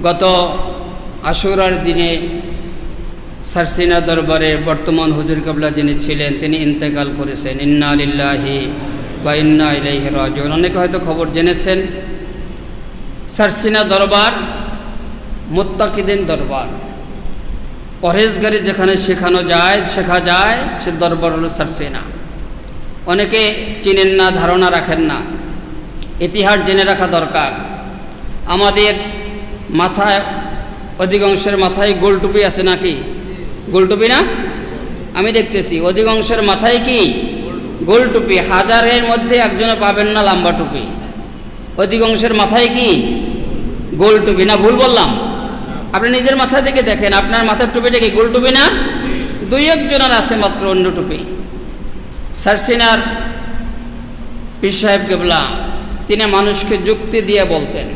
গত আশুরার দিনে সারসিনা দরবারের বর্তমান হুজুর কিবলা যিনি ছিলেন তিনি ইন্তেকাল করেছেন। ইন্না লিল্লাহি ওয়া ইন্না ইলাইহি রাজিউন। অনেকে হয়তো খবর জেনেছেন, সারসিনা দরবার মুত্তাকিদিন দরবার, পরহেজগারি যেখানে শেখা যায় সে দরবার হলো সারসিনা। অনেকে চিনেন না, ধারণা রাখেন না, ইতিহাস জেনে রাখা দরকার। আমাদের মাথায় অধিকাংশের মাথায় গোলটুপি আছে নাকি? গোলটুপি না? আমি দেখতেছি অধিকাংশের মাথায় কি গোলটুপি। হাজারের মধ্যে একজনে পাবেন না লম্বা টুপি। অধিকাংশের মাথায় কি গোলটুপি না? ভুল বললাম? আপনি নিজের মাথা থেকে দেখেন, আপনার মাথার টুপিটা কি গোলটুপি না? দুই একজনের আছে মাত্র অন্য টুপি। সারসিনার পীর সাহেব কিবলা তিনি মানুষকে যুক্তি দিয়ে বলতেন,